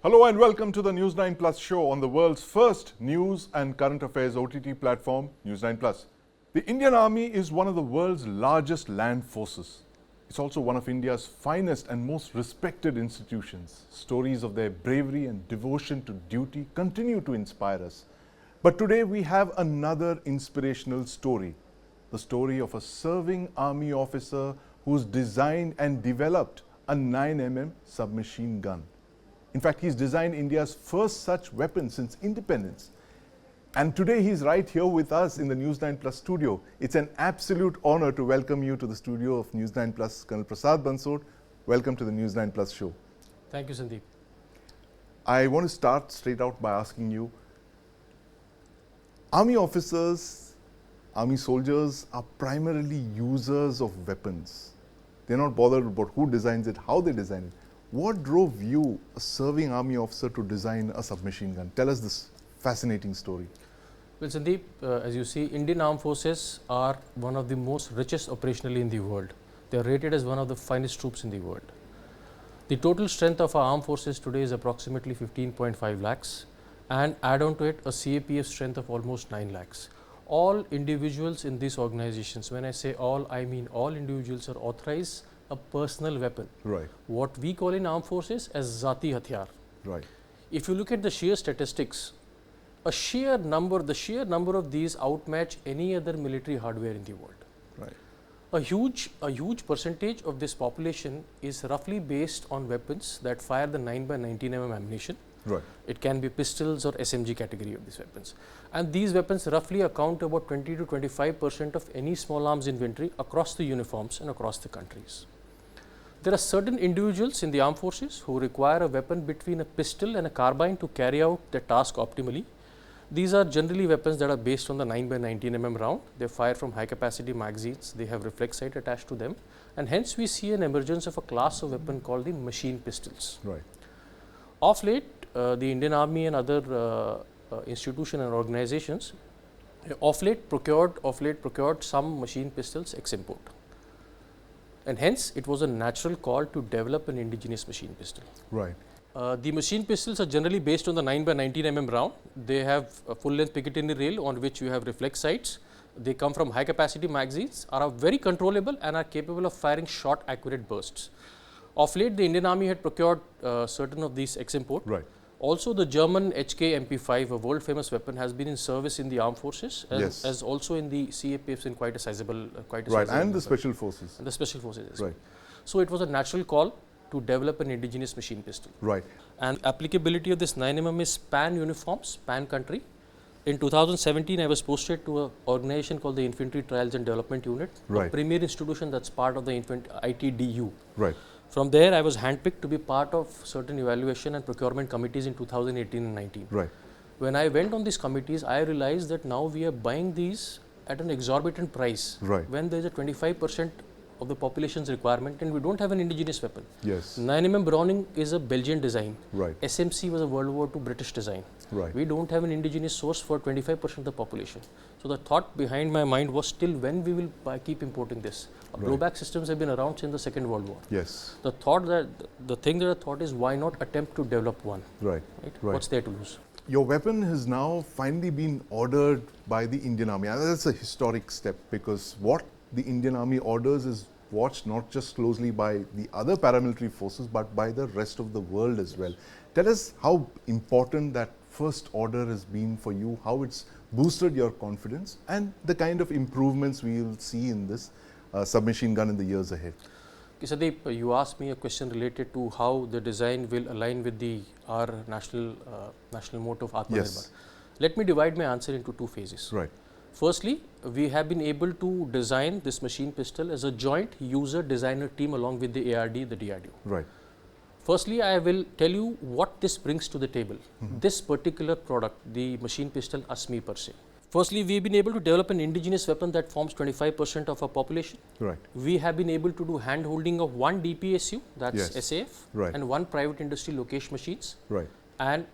Hello and welcome to the News9 Plus Show on the world's first news and current affairs OTT platform, News9 Plus. The Indian Army is one of the world's largest land forces. It's also one of India's finest and most respected institutions. Stories of their bravery and devotion to duty continue to inspire us. But today we have another inspirational story. The story of a serving army officer who's designed and developed a 9mm submachine gun. In fact, he's designed India's first such weapon since independence. And today he's right here with us in the News9 Plus studio. It's an absolute honor to welcome you to the studio of News9 Plus, Colonel Prasad Bansod. Welcome to the News9 Plus show. Thank you, Sandeep. I want to start straight out by asking you, army officers, army soldiers are primarily users of weapons. They're not bothered about who designs it, how they design it. What drove you, a serving army officer, to design a submachine gun? Tell us this fascinating story. Well, Sandeep, as you see, Indian Armed Forces are one of the most richest operationally in the world. They are rated as one of the finest troops in the world. The total strength of our armed forces today is approximately 15.5 lakhs, and add on to it a CAPF strength of almost 9 lakhs. All individuals in these organizations, when I say all, I mean all individuals, are authorized a personal weapon. Right. What we call in armed forces as Zati Hathiyar. Right. If you look at the sheer statistics, the sheer number of these outmatch any other military hardware in the world. Right. A huge percentage of this population is roughly based on weapons that fire the 9x19mm ammunition. Right. It can be pistols or SMG category of these weapons. And these weapons roughly account about 20 to 25% of any small arms inventory across the uniforms and across the countries. There are certain individuals in the armed forces who require a weapon between a pistol and a carbine to carry out their task optimally. These are generally weapons that are based on the 9x19mm round. They fire from high capacity magazines. They have reflex sight attached to them. And hence we see an emergence of a class of weapon called the machine pistols. Right. Of late, the Indian Army and other institutions and organizations of late procured some machine pistols ex-import. And hence it was a natural call to develop an indigenous machine pistol. Right. The machine pistols are generally based on the 9x19mm round. They have a full-length Picatinny rail on which you have reflex sights. They come from high-capacity magazines, are very controllable and are capable of firing short, accurate bursts. Of late, the Indian Army had procured certain of these ex-import. Right. Also, the German HK MP5, a world-famous weapon, has been in service in the armed forces, as also in the CAPFs in quite a sizable, right, and the special forces. And the special forces as well. Right. So it was a natural call to develop an indigenous machine pistol. Right. And applicability of this 9mm is pan uniforms, pan country. In 2017, I was posted to an organization called the Infantry Trials and Development Unit, right, a premier institution that's part of the ITDU. Right. From there, I was handpicked to be part of certain evaluation and procurement committees in 2018 and 19. Right. When I went on these committees, I realized that now we are buying these at an exorbitant price. Right. When there is a 25% of the population's requirement and we don't have an indigenous weapon. Yes. 9mm Browning is a Belgian design. Right. SMC was a World War II British design. Right. We don't have an indigenous source for 25% of the population. So the thought behind my mind was, till when we will keep importing this? Right. Blowback systems have been around since the Second World War. Yes. The thing that I thought is, why not attempt to develop one? Right. Right? What's there to lose? Your weapon has now finally been ordered by the Indian Army. And that's a historic step, because what the Indian Army orders is watched not just closely by the other paramilitary forces, but by the rest of the world as well. Tell us how important that first order has been for you, how it's boosted your confidence, and the kind of improvements we will see in this submachine gun in the years ahead. Sandeep, you asked me a question related to how the design will align with our national motto of Atmanirbhar. Yes. Let me divide my answer into two phases. Right. Firstly, we have been able to design this machine pistol as a joint user designer team along with the ARD, the DRDO. Right. Firstly, I will tell you what this brings to the table. This particular product, the machine pistol Asmi per se. Firstly, we have been able to develop an indigenous weapon that forms 25% of our population. Right. We have been able to do hand holding of one DPSU, that's SAF, right, and one private industry location machines. Right. And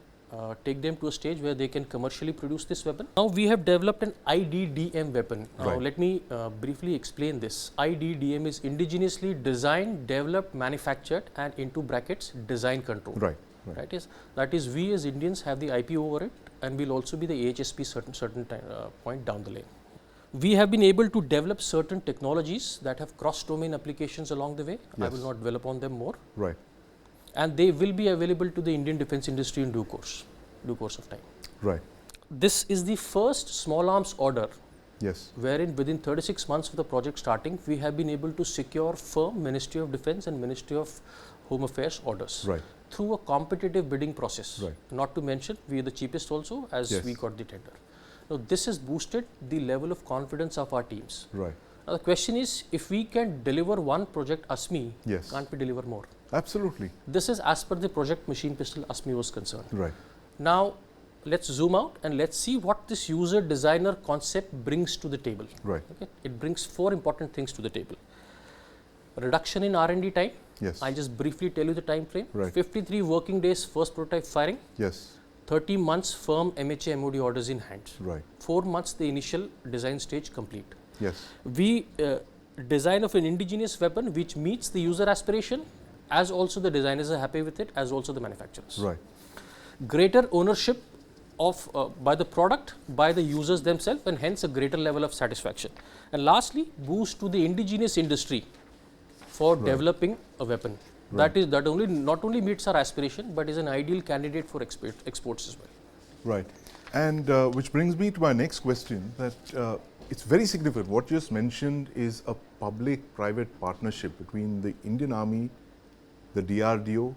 take them to a stage where they can commercially produce this weapon. Now we have developed an IDDM weapon. Now let me briefly explain this. IDDM is indigenously designed, developed, manufactured, and into brackets design control. Right. Right. That is we as Indians have the IP over it, and will also be the AHSP certain point down the lane. We have been able to develop certain technologies that have cross-domain applications along the way. I will not dwell upon them more. Right. And they will be available to the Indian defence industry in due course of time. Right. This is the first small arms order Yes. wherein within 36 months of the project starting, we have been able to secure firm Ministry of Defence and Ministry of Home Affairs orders Right. through a competitive bidding process. Right. Not to mention, we are the cheapest also as Yes. we got the tender. Now, this has boosted the level of confidence of our teams. Right. Now, the question is, if we can deliver one project Asmi, Yes. can't we deliver more? Absolutely. This is as per the project machine pistol Asmi was concerned. Right. Now, let's zoom out and let's see what this user designer concept brings to the table. Right. Okay? It brings 4 important things to the table. Reduction in R&D time. Yes. I'll just briefly tell you the time frame. Right. 53 working days first prototype firing. Yes. 30 months firm MHA MOD orders in hand. Right. 4 months the initial design stage complete. Yes. We design of an indigenous weapon which meets the user aspiration, as also the designers are happy with it, as also the manufacturers. Right. Greater ownership of by the product, by the users themselves, and hence a greater level of satisfaction. And lastly, boost to the indigenous industry for developing a weapon. Right. That not only meets our aspiration, but is an ideal candidate for exports as well. Right. And which brings me to my next question, that it's very significant. What you just mentioned is a public-private partnership between the Indian Army, the DRDO,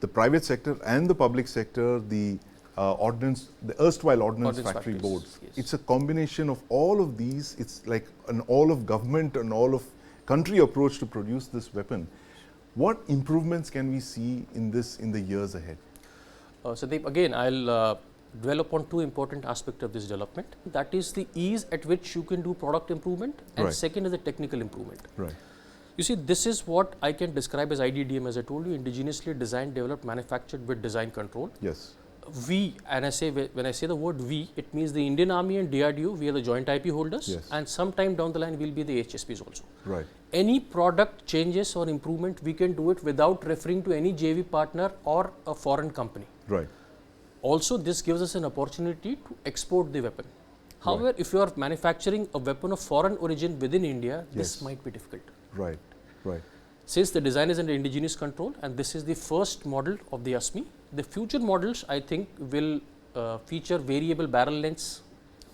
the private sector and the public sector, the erstwhile ordnance factory factories, boards. yes. It's a combination of all of these. It's like an all of government and all of country approach to produce this weapon. What improvements can we see in this in the years ahead? Sandeep, again, I'll dwell upon 2 important aspects of this development. That is the ease at which you can do product improvement, and Right. second is the technical improvement. Right. You see, this is what I can describe as IDDM, as I told you, indigenously designed, developed, manufactured with design control. Yes. We, and when I say the word we, it means the Indian Army and DRDO, we are the joint IP holders, Yes. and sometime down the line we'll be the HSPs also. Right. Any product changes or improvement, we can do it without referring to any JV partner or a foreign company. Right. Also, this gives us an opportunity to export the weapon. However, if you are manufacturing a weapon of foreign origin within India, this Yes. might be difficult. Right. Right. Since the design is under indigenous control, and this is the first model of the Asmi, the future models I think will feature variable barrel lengths.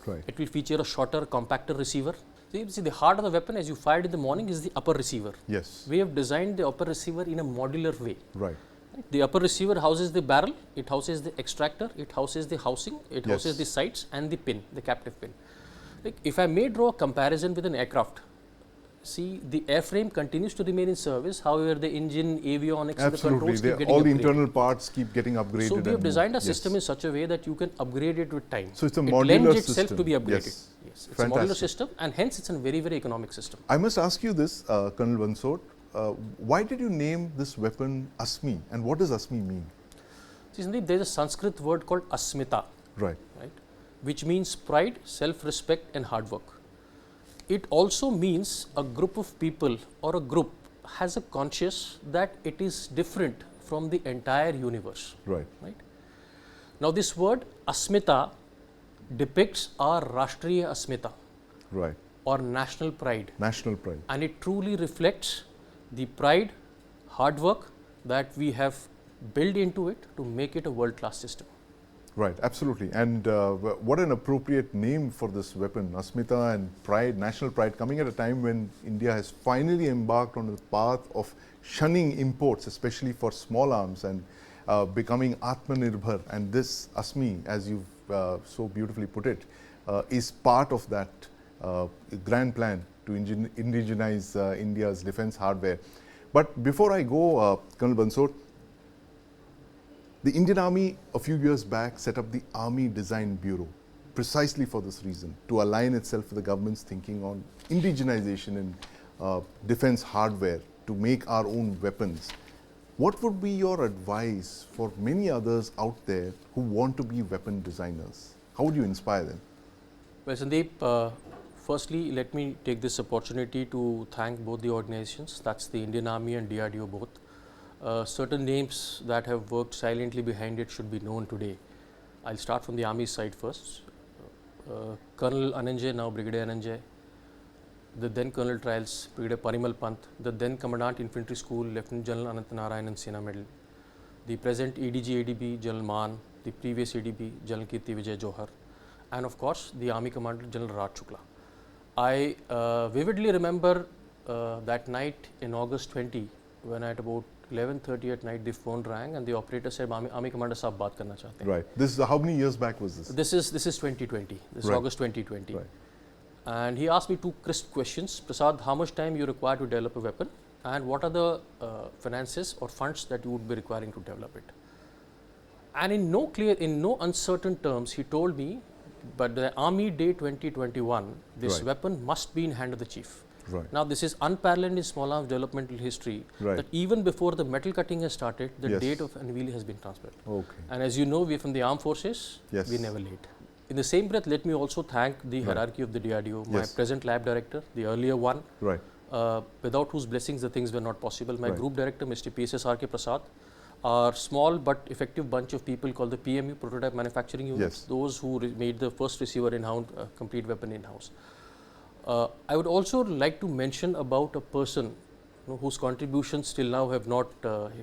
Right. It will feature a shorter, compactor receiver. See, the heart of the weapon, as you fired in the morning, is the upper receiver. Yes. We have designed the upper receiver in a modular way. Right. The upper receiver houses the barrel, it houses the extractor, it houses the housing, it houses Yes. the sights and the pin, the captive pin. Like if I may draw a comparison with an aircraft, see, the airframe continues to remain in service, however the engine, avionics and the Absolutely. controls keep getting All the upgraded. internal parts keep getting upgraded. So we have and designed a yes. system in such a way that you can upgrade it with time. So it's a it modular lends itself system. to be upgraded. Yes. Yes, it's a modular Fantastic. system, and hence it's a very, very economic system. I must ask you this, Colonel Bansod. Why did you name this weapon Asmi, and what does Asmi mean? See, Sandeep, there is a Sanskrit word called asmita, Right. right, which means pride, self-respect and hard work. It also means a group of people or a group has a conscious that it is different from the entire universe. Right. Right? Now this word asmita depicts our Rashtriya Asmita Right. or national pride, National pride. and it truly reflects the pride, hard work that we have built into it to make it a world-class system. Right, absolutely. And what an appropriate name for this weapon, Asmita and pride, national pride, coming at a time when India has finally embarked on the path of shunning imports, especially for small arms, and becoming Atmanirbhar. And this Asmi, as you've so beautifully put it, is part of that grand plan to indigenize India's defense hardware. But before I go, Colonel Bansod, the Indian Army a few years back set up the Army Design Bureau precisely for this reason, to align itself with the government's thinking on indigenization and defense hardware to make our own weapons. What would be your advice for many others out there who want to be weapon designers? How would you inspire them? Well, Sandeep, firstly, let me take this opportunity to thank both the organizations, that's the Indian Army and DRDO both. certain names that have worked silently behind it should be known today. I'll start from the army side first. Colonel Ananjay, now Brigadier Ananjay, the then Colonel Trials, Brigadier Parimal Pant, the then Commandant Infantry School, Lieutenant General Anant Narayan and Sena Medal, the present ADG ADB, General Maan, the previous ADB, General Kirti Vijay Johar, and of course the Army Commander, General Raj Shukla. I vividly remember that night in August 20, when at about 11:30 at night the phone rang and the operator said, Army Commander Saab baat karna chahte hain. Right. This is how many years back was this? This is 2020. This is August 2020. Right. And he asked me two crisp questions. Prasad, how much time you require to develop a weapon, and what are the finances or funds that you would be requiring to develop it? And in no uncertain terms, he told me, but the Army Day 2021, this weapon must be in hand of the chief. Right. Now, this is unparalleled in small arms developmental history, that even before the metal cutting has started, the date of unveiling has been transferred. Okay. And as you know, we are from the armed forces, we never late. In the same breath, let me also thank the hierarchy of the DRDO, my present lab director, the earlier one, without whose blessings the things were not possible, my group director, Mr. Colonel Prasad, our small but effective bunch of people called the PMU, Prototype Manufacturing Units, those who made the first receiver in-house, complete weapon in-house. I would also like to mention about a person whose contributions till now have not,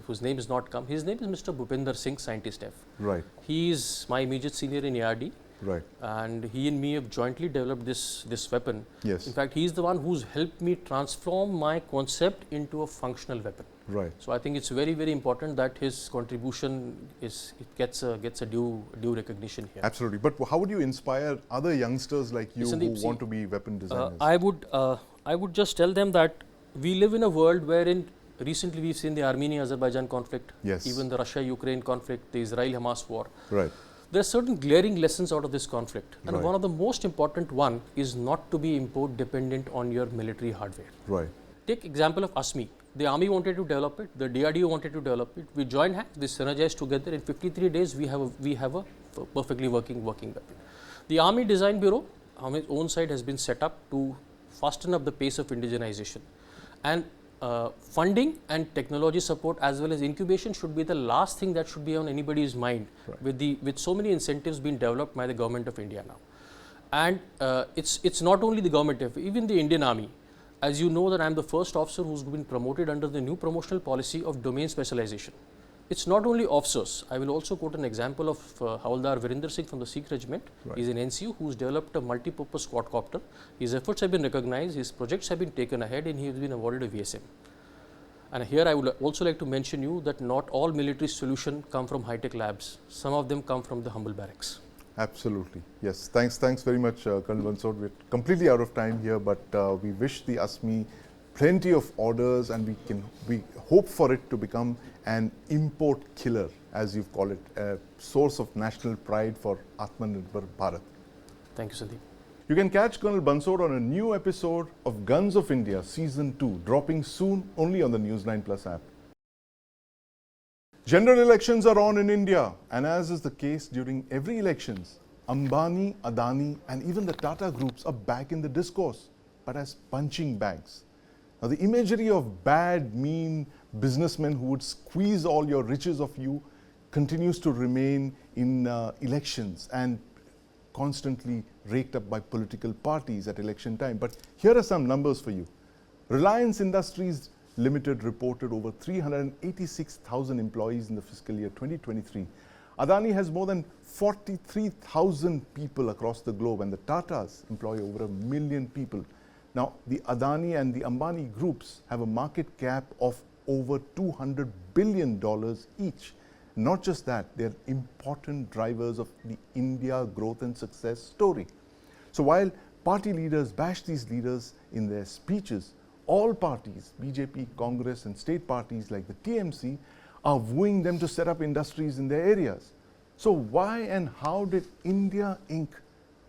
whose name has not come. His name is Mr. Bhupinder Singh, Scientist F. Right. He is my immediate senior in ARD. Right. And he and me have jointly developed this weapon. Yes. In fact, he is the one who's helped me transform my concept into a functional weapon. Right. So I think it's very, very important that his contribution gets a due recognition here. Absolutely. But how would you inspire other youngsters like you who want to be weapon designers? I would just tell them that we live in a world wherein recently we've seen the Armenia-Azerbaijan conflict, even the Russia-Ukraine conflict, the Israel-Hamas war. Right. There are certain glaring lessons out of this conflict, and one of the most important one is not to be import dependent on your military hardware. Right. Take example of Asmi. The army wanted to develop it, the DRDO wanted to develop it. We joined hands, we synergized together. In 53 days, we have a perfectly working weapon. The Army Design Bureau, on its own side, has been set up to fasten up the pace of indigenization, and funding and technology support as well as incubation should be the last thing that should be on anybody's mind with so many incentives being developed by the government of India now. And it's not only the government, even the Indian Army. As you know that I am the first officer who's been promoted under the new promotional policy of domain specialization. It's not only officers. I will also quote an example of Havaldar Virinder Singh from the Sikh regiment. He's an NCU who's developed a multi-purpose quadcopter. His efforts have been recognized, his projects have been taken ahead, and he has been awarded a VSM. And here I would also like to mention you that not all military solutions come from high-tech labs. Some of them come from the humble barracks. Absolutely. Yes. Thanks very much, Colonel Bansod. We're completely out of time here, but we wish the Asmi plenty of orders, and we hope for it to become an import killer, as you call it, a source of national pride for Atmanirbhar Bharat. Thank you, Sandeep. You can catch Colonel Bansod on a new episode of Guns of India Season 2, dropping soon only on the News9 Plus app. General elections are on in India, and as is the case during every elections, Ambani, Adani and even the Tata groups are back in the discourse, but as punching bags. Now, the imagery of bad, mean businessmen who would squeeze all your riches of you continues to remain in elections and constantly raked up by political parties at election time. But here are some numbers for you. Reliance Industries Limited reported over 386,000 employees in the fiscal year 2023. Adani has more than 43,000 people across the globe, and the Tatas employ over 1 million people. Now, the Adani and the Ambani groups have a market cap of over $200 billion each. Not just that, they're important drivers of the India growth and success story. So while party leaders bash these leaders in their speeches, all parties, BJP, Congress and state parties like the TMC, are wooing them to set up industries in their areas. So why and how did India Inc.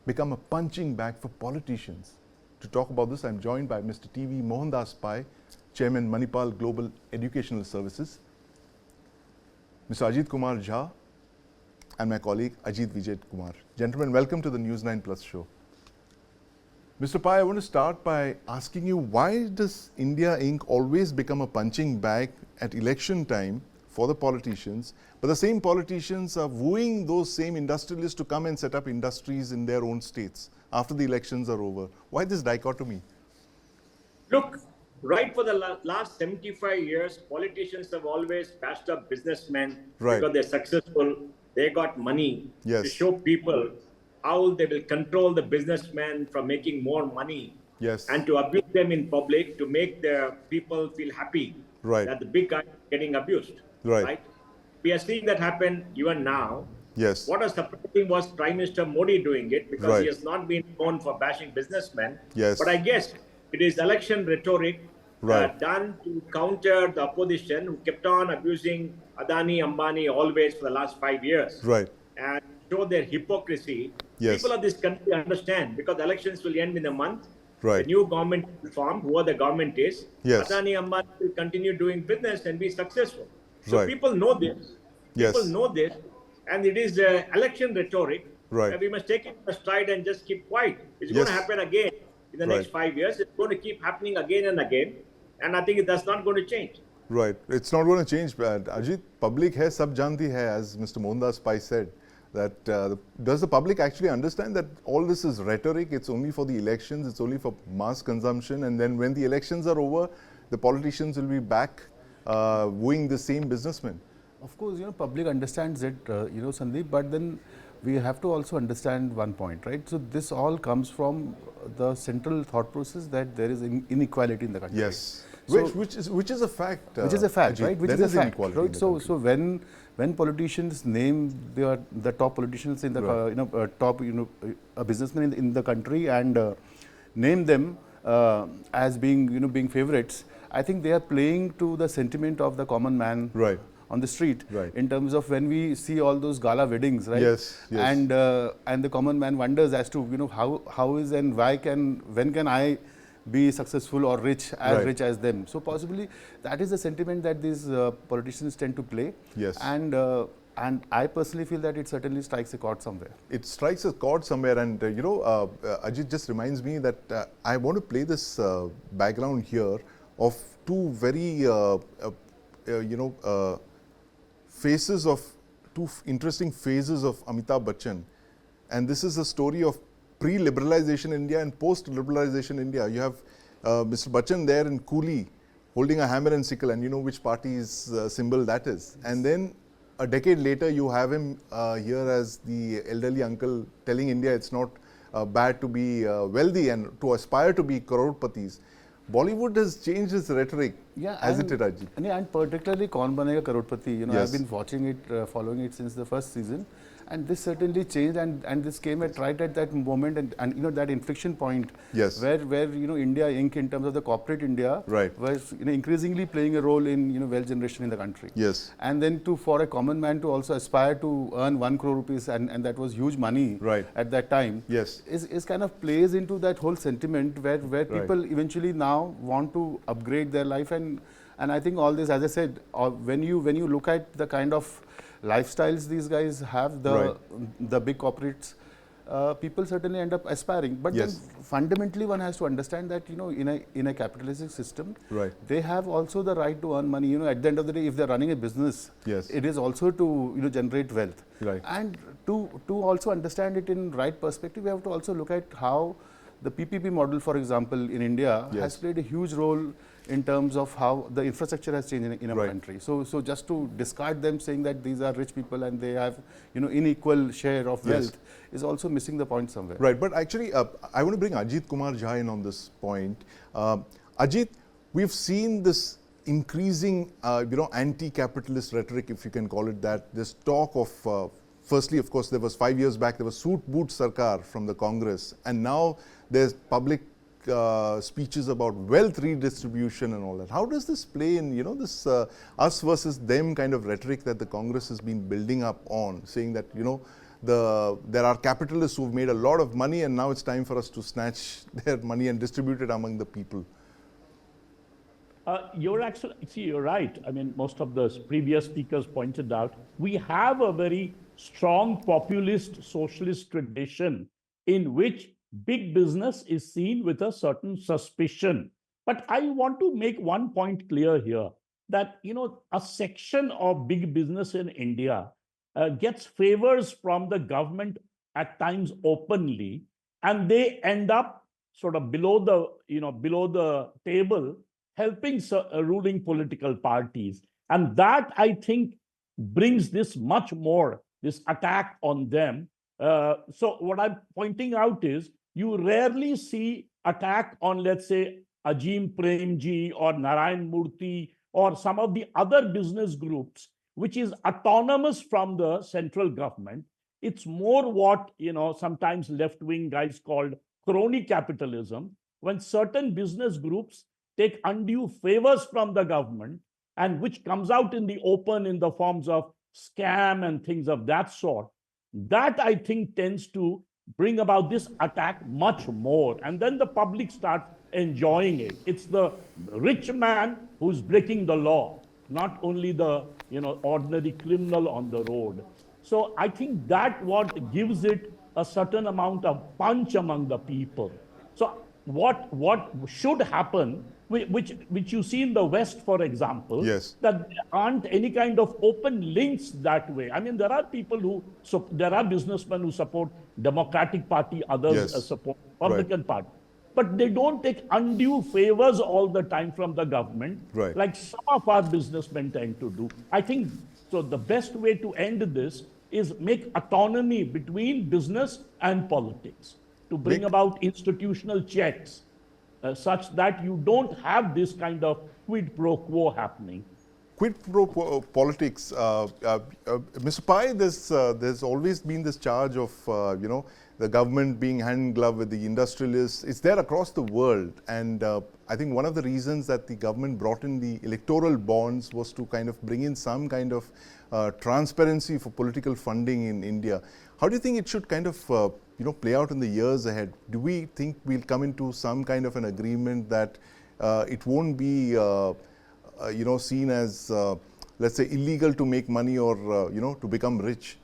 become a punching bag for politicians? To talk about this, I'm joined by Mr. T.V. Mohandas Pai, Chairman, Manipal Global Educational Services, Mr. Ajit Kumar Jha, and my colleague Ajit Vijay Kumar. Gentlemen, welcome to the News9 Plus Show. Mr. Pai, I want to start by asking you, why does India Inc. always become a punching bag at election time for the politicians, but the same politicians are wooing those same industrialists to come and set up industries in their own states after the elections are over? Why this dichotomy? Look, right for the last 75 years, politicians have always bashed up businessmen because they're successful, they got money to show people how they will control the businessmen from making more money and to abuse them in public to make the people feel happy that the big guy is getting abused. Right? We are seeing that happen even now. What was surprising was Prime Minister Modi doing it because he has not been known for bashing businessmen. But I guess it is election rhetoric done to counter the opposition who kept on abusing Adani, Ambani always for the last 5 years. And show their hypocrisy. People of this country understand because the elections will end in a month. The new government will form, whoever the government is. Adani, Ambani will continue doing business and be successful. So people know this. People know this. And it is election rhetoric. We must take it in stride and just keep quiet. It's going to happen again in the next 5 years. It's going to keep happening again and again. And I think that's not going to change. It's not going to change. But Ajit, public hai, sab janti hai, as Mr. Mohandas Pai said. That does the public actually understand that all this is rhetoric? It's only for the elections. It's only for mass consumption. And then when the elections are over, the politicians will be back wooing the same businessmen. Of course, public understands it, Sandeep, but then we have to also understand one point, right? So this all comes from the central thought process that there is inequality in the country. So, which is a fact. Which is a fact, Ajit, right? Which is a fact. Right? So when politicians name the top politicians in the top businessmen in the country and name them as being favorites, I think they are playing to the sentiment of the common man on the street in terms of when we see all those gala weddings, right? And the common man wonders as to how is and when can I be successful or rich as them. So possibly that is the sentiment that these politicians tend to play. And I personally feel that it certainly strikes a chord somewhere. It strikes a chord somewhere, and Ajit just reminds me that I want to play this background here of two very two interesting phases of Amitabh Bachchan, and this is a story of pre-liberalization India and post-liberalization India. You have Mr. Bachchan there in Coolie holding a hammer and sickle, and you know which party's symbol that is. And then a decade later, you have him here as the elderly uncle telling India it's not bad to be wealthy and to aspire to be crorpatis. Bollywood has changed its rhetoric, hasn't it, Ajit? And particularly Kaun Banega Crorepati, I've been watching it, following it since the first season. And this certainly changed, and this came right at that moment, and that inflection point where India Inc. in terms of the corporate India was increasingly playing a role in wealth generation in the country. And then for a common man to also aspire to earn 1 crore rupees, and that was huge money at that time. Is kind of plays into that whole sentiment where people eventually now want to upgrade their life, and I think all this, as I said, when you look at the kind of lifestyles these guys have, the big corporates, people certainly end up aspiring. But then fundamentally one has to understand that in a capitalistic system, they have also the right to earn money. At the end of the day, if they're running a business, it is also to generate wealth. And to also understand it in right perspective, we have to also look at how the PPP model, for example, in India has played a huge role in terms of how the infrastructure has changed in our country. So just to discard them saying that these are rich people and they have unequal share of wealth is also missing the point somewhere. But actually, I want to bring Ajit Kumar Jha in on this point. Ajit, we've seen this increasing, anti-capitalist rhetoric, if you can call it that. This talk of, firstly, of course, there was 5 years back, there was Soot Boot Sarkar from the Congress, and now there's public speeches about wealth redistribution and all that. How does this play in, this us versus them kind of rhetoric that the Congress has been building up on, saying that, there are capitalists who've made a lot of money and now it's time for us to snatch their money and distribute it among the people? You're right. I mean, most of the previous speakers pointed out, we have a very strong populist socialist tradition in which big business is seen with a certain suspicion. But I want to make one point clear here, that a section of big business in India gets favors from the government at times openly, and they end up sort of below the table helping ruling political parties. And that, I think, brings this much more, this attack on them. So what I'm pointing out is, you rarely see attack on, let's say, Ajim Premji or Narayan Murthy or some of the other business groups, which is autonomous from the central government. It's more what, sometimes left-wing guys called crony capitalism, when certain business groups take undue favors from the government, and which comes out in the open in the forms of scam and things of that sort. That, I think, tends to bring about this attack much more. And then the public starts enjoying it. It's the rich man who's breaking the law, not only the ordinary criminal on the road. So I think that what gives it a certain amount of punch among the people. So what should happen, which you see in the West, for example, yes, that there aren't any kind of open links that way. I mean, there are people there are businessmen who support Democratic Party, others yes, support Republican Party. But they don't take undue favors all the time from the government, like some of our businessmen tend to do. I think, so the best way to end this is make autonomy between business and politics, to bring about institutional checks such that you don't have this kind of quid pro quo happening. Quid pro quo politics. Mr. Pai, there's always been this charge of, the government being hand in glove with the industrialists. It's there across the world. And I think one of the reasons that the government brought in the electoral bonds was to kind of bring in some kind of transparency for political funding in India. How do you think it should kind of play out in the years ahead? Do we think we'll come into some kind of an agreement that it won't be seen as, let's say, illegal to make money or, to become rich?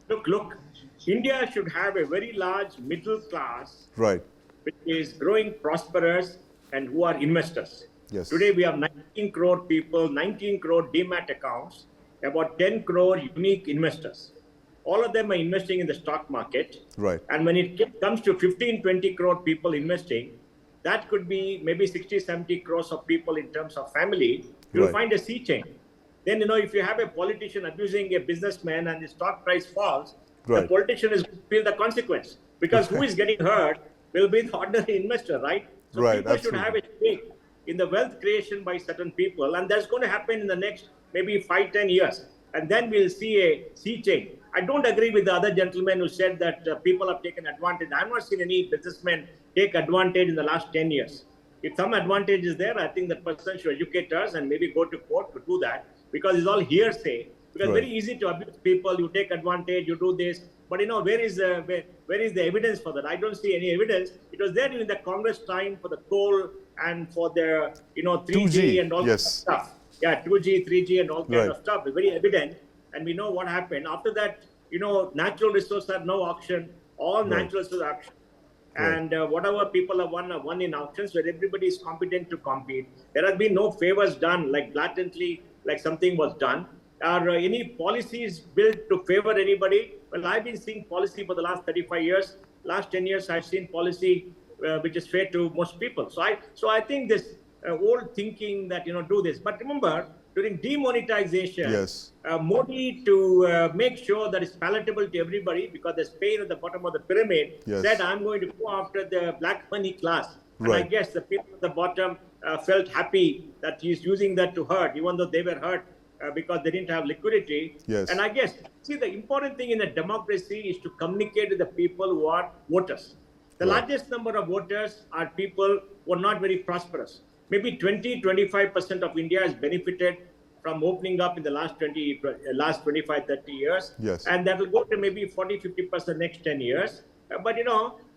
Look, India should have a very large middle class, which is growing prosperous and who are investors. Yes. Today we have 19 crore people, 19 crore demat accounts, about 10 crore unique investors. All of them are investing in the stock market. And when it comes to 15, 20 crore people investing, that could be maybe 60, 70 crores of people in terms of family. You'll find a sea change. Then, if you have a politician abusing a businessman and the stock price falls, the politician is going to feel the consequence. Because who is getting hurt will be the ordinary investor, right? So people should have a stake in the wealth creation by certain people. And that's going to happen in the next maybe 5, 10 years. And then we'll see a sea change. I don't agree with the other gentleman who said that people have taken advantage. I have not seen any businessmen take advantage in the last 10 years. If some advantage is there, I think the person should educate us and maybe go to court to do that, because it's all hearsay. Because it's very easy to abuse people. You take advantage, you do this. But where is the evidence for that? I don't see any evidence. It was there during the Congress time for the coal and for the 3G and all that stuff. Yeah, 2G, 3G and all kinds of stuff. It's very evident. And we know what happened. After that, natural resources have no auction. All natural resources are auction. And whatever people have won in auctions, where everybody is competent to compete. There has been no favors done, like blatantly, like something was done. Are any policies built to favor anybody? Well, I've been seeing policy for the last 35 years. Last 10 years, I've seen policy which is fair to most people. So I think this old thinking that, do this. But remember, during demonetization, Modi, to make sure that it's palatable to everybody, because there's pain at the bottom of the pyramid, said, I'm going to go after the black money class. And I guess the people at the bottom felt happy that he's using that to hurt, even though they were hurt because they didn't have liquidity. And I guess, see, the important thing in a democracy is to communicate with the people who are voters. The largest number of voters are people who are not very prosperous. Maybe 20-25% of India has benefited from opening up in the last 25, 30 years. And that will go to maybe 40-50% next 10 years. But,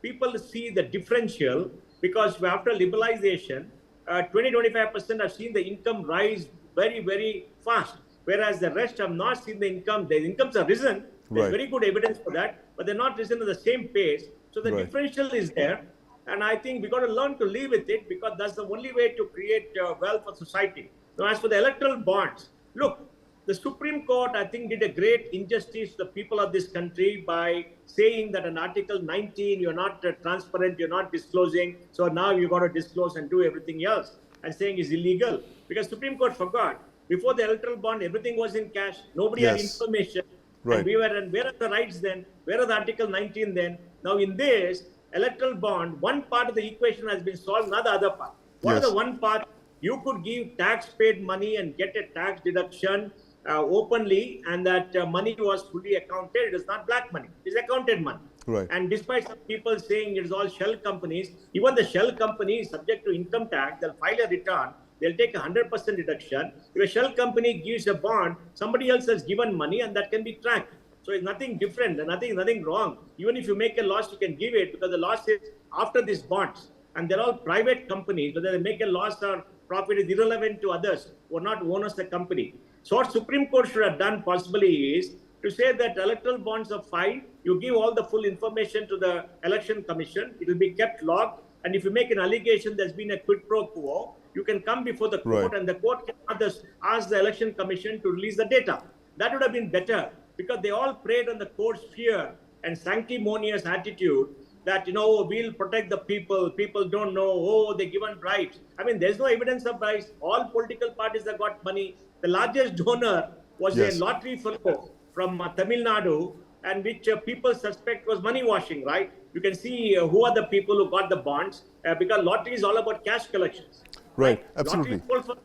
people see the differential, because after liberalization, 20-25% have seen the income rise very, very fast. Whereas the rest have not seen the income. Their incomes have risen. There's very good evidence for that. But they're not risen at the same pace. So the differential is there. And I think we got to learn to live with it, because that's the only way to create wealth for society. Now, as for the electoral bonds, look, the Supreme Court, I think, did a great injustice to the people of this country by saying that in Article 19, you're not transparent, you're not disclosing, so now you've got to disclose and do everything else, and saying is illegal. Because Supreme Court forgot, before the electoral bond, everything was in cash, nobody had information. Right. And where are the rights then? Where are the Article 19 then? Now in this electoral bond, one part of the equation has been solved, not the other part. What is the one part? You could give tax-paid money and get a tax deduction openly, and that money was fully accounted. It is not black money. It is accounted money. Right. And despite some people saying it is all shell companies, even the shell company is subject to income tax. They'll file a return. They'll take 100% deduction. If a shell company gives a bond, somebody else has given money, and that can be tracked. So it's nothing different, nothing wrong. Even if you make a loss, you can give it, because the loss is after these bonds. And they're all private companies. Whether they make a loss or profit is irrelevant to others who are not owners of the company. So what Supreme Court should have done possibly is to say that electoral bonds are filed, you give all the full information to the Election Commission, it will be kept logged, and if you make an allegation there's been a quid pro quo, you can come before the court, and the court can ask the Election Commission to release the data. That would have been better, because they all preyed on the court's fear and sanctimonious attitude that, we'll protect the people, people don't know, they're given bribes. I mean, there's no evidence of bribes. All political parties that got money. The largest donor was a lottery fellow from Tamil Nadu, and which people suspect was money washing, right? You can see who are the people who got the bonds, because lottery is all about cash collections. Right, absolutely. Lottery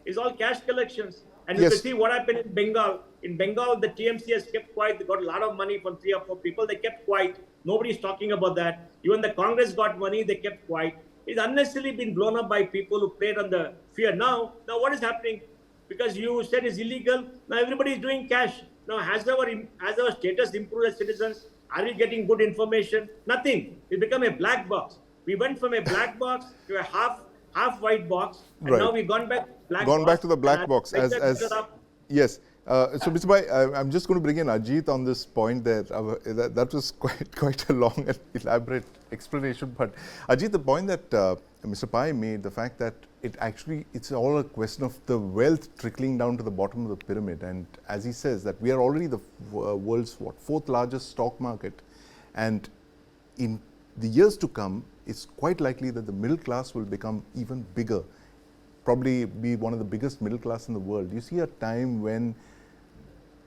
is all cash collections. And you can see what happened in Bengal. In Bengal, the TMC has kept quiet. They got a lot of money from 3 or 4 people. They kept quiet. Nobody's talking about that. Even the Congress got money. They kept quiet. It's unnecessarily been blown up by people who played on the fear. Now what is happening? Because you said it's illegal. Now everybody is doing cash. Now has our status improved as citizens? Are we getting good information? Nothing. It become a black box. We went from a black box to a half white box, and now we've gone back to the black box yes. So Mr. Pai, I'm just going to bring in Ajit on this point there. That was quite a long and elaborate explanation. But Ajit, the point that Mr. Pai made, the fact that it's all a question of the wealth trickling down to the bottom of the pyramid. And as he says, that we are already the world's 4th largest stock market, and in the years to come, it's quite likely that the middle class will become even bigger, probably be one of the biggest middle class in the world. You see a time when,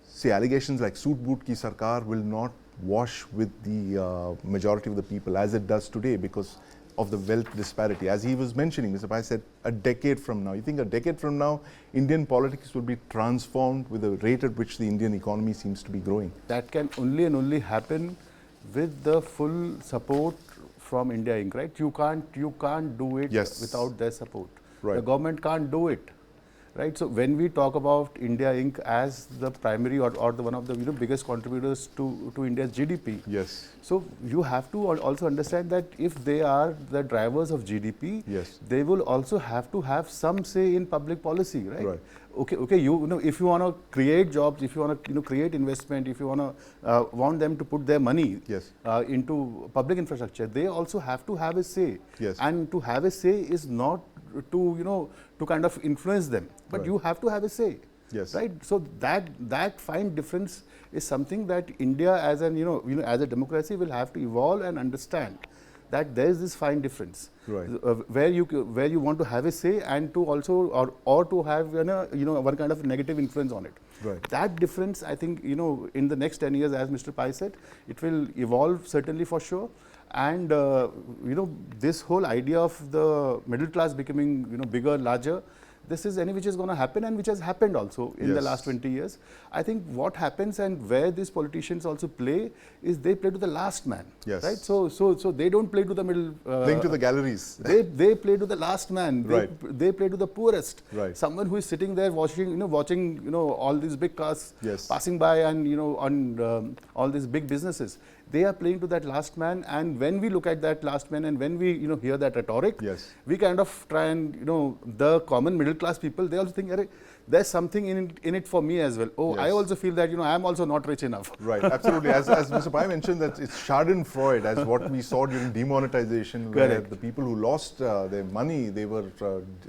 say, allegations like Soot Boot Ki Sarkar will not wash with the majority of the people as it does today because of the wealth disparity. As he was mentioning, Mr. Pai said, a decade from now. You think a decade from now, Indian politics will be transformed with the rate at which the Indian economy seems to be growing? That can only and only happen with the full support from India Inc., right? You can't do it without their support. Right. The government can't do it, right? So when we talk about India Inc. as the primary or the one of the biggest contributors to India's GDP, so you have to also understand that if they are the drivers of GDP, they will also have to have some say in public policy, right? Okay. If you want to create jobs, if you want to create investment, if you want them to put their money into public infrastructure, they also have to have a say. And to have a say is not to kind of influence them, but you have to have a say. Right. So that fine difference is something that India as an as a democracy will have to evolve and understand, that there is this fine difference, where you want to have a say and to also or to have one kind of negative influence on it. That difference, I think, in the next 10 years, as Mr. Pai said, it will evolve certainly for sure. And this whole idea of the middle class becoming bigger, larger, this is which is going to happen, and which has happened also in the last 20 years. I think what happens and where these politicians also play is they play to the last man, right? So they don't play to the middle. Playing to the galleries. They play to the last man. They play to the poorest. Someone who is sitting there watching all these big cars passing by and on all these big businesses. They are playing to that last man, and when we look at that last man and when we hear that rhetoric, we kind of try and the common middle class people, they also think, there's something in it for me as well. Oh, yes. I also feel that, you know, I'm also not rich enough. Right, absolutely. As Mr. Pai mentioned, that it's Schadenfreude, as what we saw during demonetization, where the people who lost their money, they were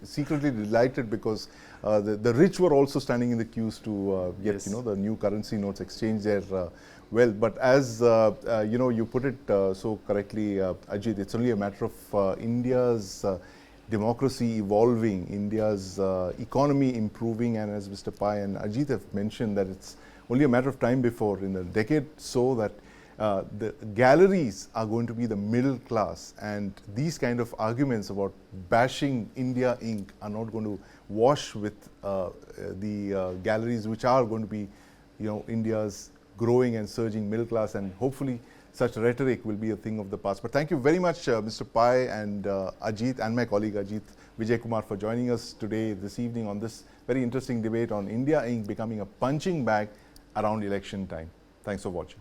secretly delighted because the rich were also standing in the queues to get, you know, the new currency notes, exchange their wealth. But as you know, you put it so correctly, Ajit, it's only a matter of India's democracy evolving, India's economy improving, and as Mr. Pai and Ajit have mentioned, that it's only a matter of time before, in a decade so, that the galleries are going to be the middle class, and these kind of arguments about bashing India Inc. are not going to wash with the galleries, which are going to be, you know, India's growing and surging middle class, and hopefully such rhetoric will be a thing of the past. But thank you very much, Mr. Pai and Ajit, and my colleague Ajit Vijay Kumar, for joining us today, this evening, on this very interesting debate on India Inc. becoming a punching bag around election time. Thanks for watching.